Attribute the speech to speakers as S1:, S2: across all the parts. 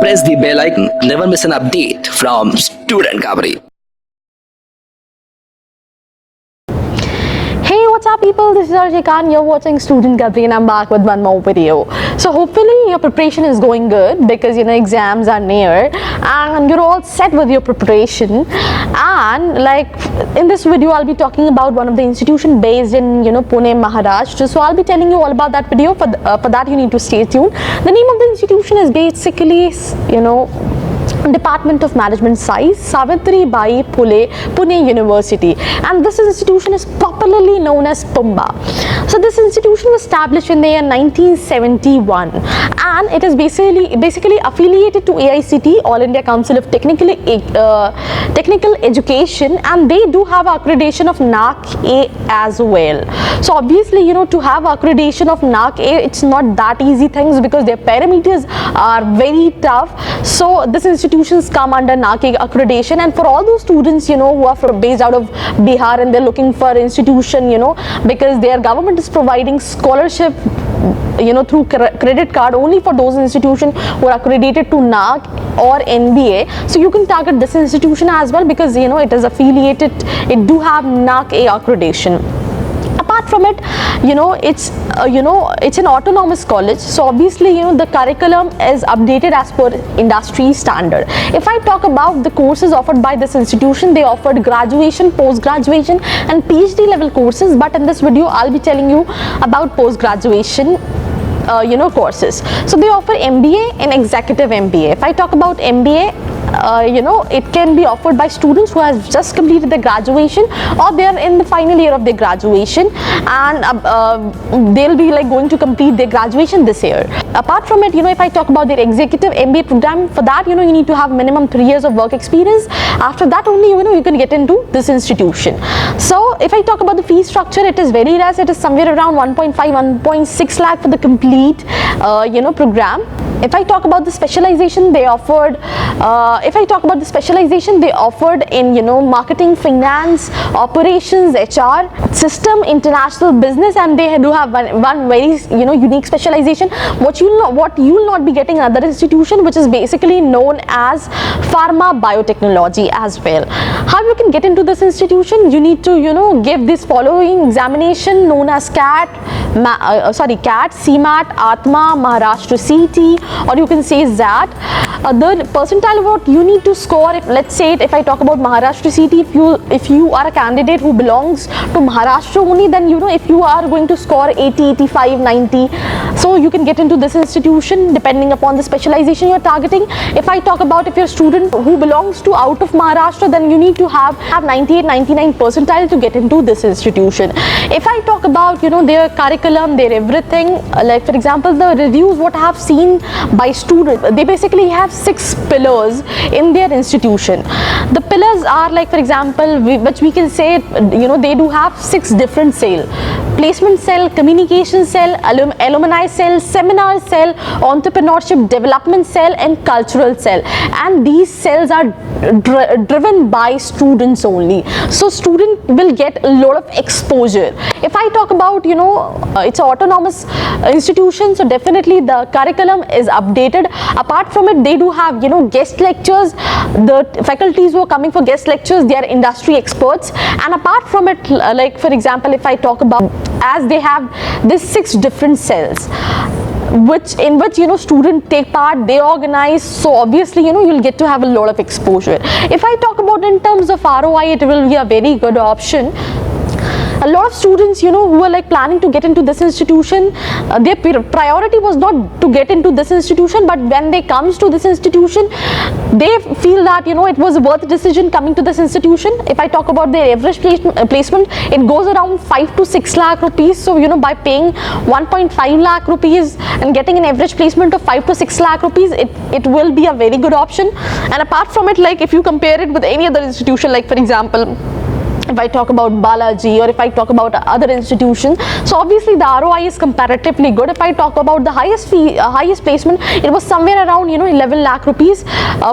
S1: press the bell icon. Never miss an update from Student Gabri.
S2: Hey, what's up people, this is Arjay Khan, you're watching Student Gabri and I'm back with one more video. So hopefully your preparation is going good because exams are near and you're all set with your preparation. And like in this video I'll be talking about one of the institution based in Pune, Maharashtra. So I'll be telling you all about that video. For that you need to stay tuned. The name of the institution is basically Department of Management Science, Savitri Bai Phule, Pune University, and this institution is popularly known as PUMBA. So this institution was established in the year 1971 and it is basically affiliated to AICT, All India Council of Technical Education, and they do have accreditation of NAC A as well. So obviously to have accreditation of NAC A, it's not that easy things because their parameters are very tough. So this institutions come under NAC A accreditation, and for all those students who are based out of Bihar and they're looking for institution because their government is providing scholarship through credit card only for those institutions who are accredited to NAC or NBA. So you can target this institution as well because it is affiliated, it do have NAC A accreditation. Apart from it, it's an autonomous college, so obviously the curriculum is updated as per industry standard. If I talk about the courses offered by this institution, they offered graduation, post-graduation and PhD level courses, but in this video I'll be telling you about post-graduation courses. So they offer MBA and executive MBA. If I talk about MBA, it can be offered by students who have just completed their graduation or they are in the final year of their graduation, and they'll be going to complete their graduation this year. Apart from it, if I talk about their executive MBA program, for that you need to have minimum 3 years of work experience. After that only you can get into this institution. So if I talk about the fee structure, it is very less. It is somewhere around 1.5-1.6 lakh for the complete program. If I talk about the specialization they offered, in marketing, finance, operations, HR, system, international business, and they do have one very unique specialization what you will not be getting in other institution, which is basically known as pharma biotechnology as well. How you can get into this institution? You need to give this following examination known as CAT, CMAT, Atma, Maharashtra CT, or you can say that the percentile what you need to score. If I talk about Maharashtra CT, if you are a candidate who belongs to Maharashtra only, then if you are going to score 80, 85, 90, so you can get into this institution depending upon the specialization you're targeting. If I talk about if you're a student who belongs to out of Maharashtra, then you need to have 98, 99 percentile to get into this institution. If I talk about their curriculum, their everything, like for example the reviews what I have seen by students, they basically have 6 pillars in their institution. The pillars are like for example which we can say they do have 6 different cells: placement cell, communication cell, alumni cell, seminar cell, entrepreneurship development cell, and cultural cell, and these cells are driven by students only, so student will get a lot of exposure. If I talk about it's an autonomous institution, so definitely the curriculum is updated. Apart from it, they do have guest lectures. The faculties who are coming for guest lectures, they are industry experts. And apart from it, like for example if I talk about, as they have these 6 different cells in which students take part, they organize, so obviously you'll get to have a lot of exposure. If I talk about in terms of ROI, it will be a very good option. A lot of students who are planning to get into this institution, their priority was not to get into this institution, but when they comes to this institution, they feel that it was a worth decision coming to this institution. If I talk about their average placement, it goes around 5 to 6 lakh rupees. So by paying 1.5 lakh rupees and getting an average placement of 5 to 6 lakh rupees, it will be a very good option. And apart from it, if you compare it with any other institution, like for example if I talk about Balaji, or if I talk about other institutions, so obviously the ROI is comparatively good. If I talk about the highest placement, it was somewhere around 11 lakh rupees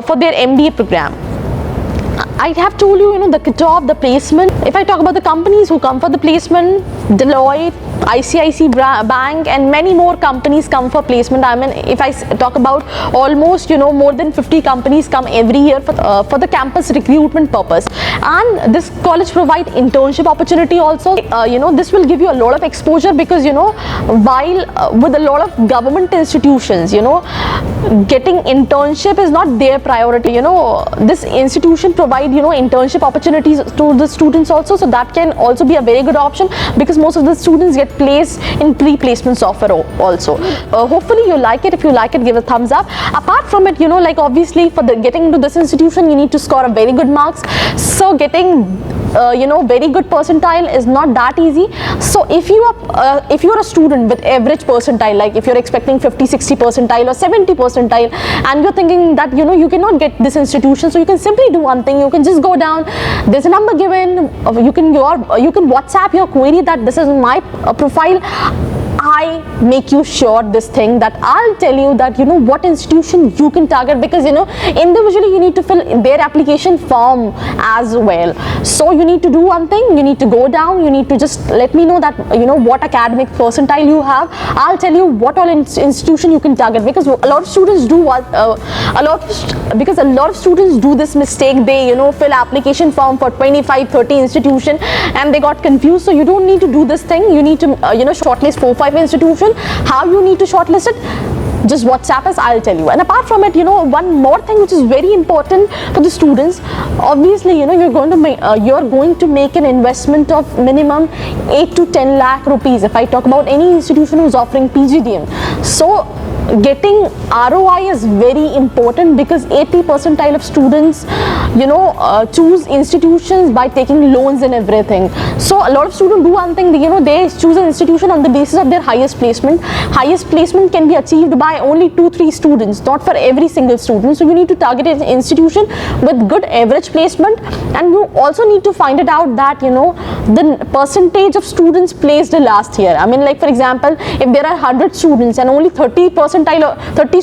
S2: for their MBA program. I have told you, the cutoff, the placement. If I talk about the companies who come for the placement, Deloitte, Bank and many more companies come for placement. I mean, if I talk about almost, more than 50 companies come every year for the campus recruitment purpose. And this college provide internship opportunity also. This will give you a lot of exposure because, while with a lot of government institutions, getting internship is not their priority. This institution provide, internship opportunities to the students also, so that can also be a very good option because most of the students get placed in pre-placement software also. Hopefully you like it. If you like it, give a thumbs up. Apart from it, like obviously for getting into this institution, you need to score a very good marks. So getting very good percentile is not that easy. So if you are a student with average percentile, like if you're expecting 50-60 percentile or 70 percentile, and you're thinking that you cannot get this institution, so you can simply do one thing. You can just go down, there's a number given, you can WhatsApp your query that this is my profile. I make you sure this thing that I'll tell you that what institution you can target, because individually you need to fill their application form as well. So you need to do one thing, you need to go down, you need to just let me know that what academic percentile you have. I'll tell you what all institution you can target, because a lot of students do because a lot of students do this mistake. They fill application form for 25-30 institution and they got confused. So you don't need to do this thing. You need to shortlist 4-5 institution. How you need to shortlist it, just WhatsApp us, I'll tell you. And apart from it, one more thing which is very important for the students, obviously you're going to make an investment of minimum 8 to 10 lakh rupees if I talk about any institution who's offering PGDM. So getting ROI is very important because 80 percentile of students choose institutions by taking loans and everything. So a lot of students do one thing, they choose an institution on the basis of their highest placement. Highest placement can be achieved by only 2-3 students, not for every single student. So you need to target an institution with good average placement, and you also need to find it out that the percentage of students placed last year. I mean, like for example, if there are 100 students and only 30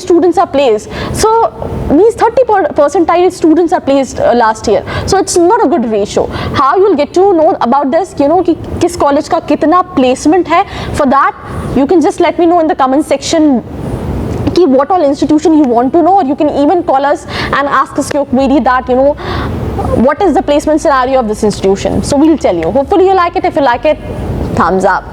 S2: students are placed, so these 30 percentile students are placed last year. So it's not a good ratio. How you'll get to know about this, कि किस college का कितना placement है, for that you can just let me know in the comment section what all institution you want to know, or you can even call us and ask us your query that what is the placement scenario of this institution. So we'll tell you. Hopefully you like it. If you like it, thumbs up.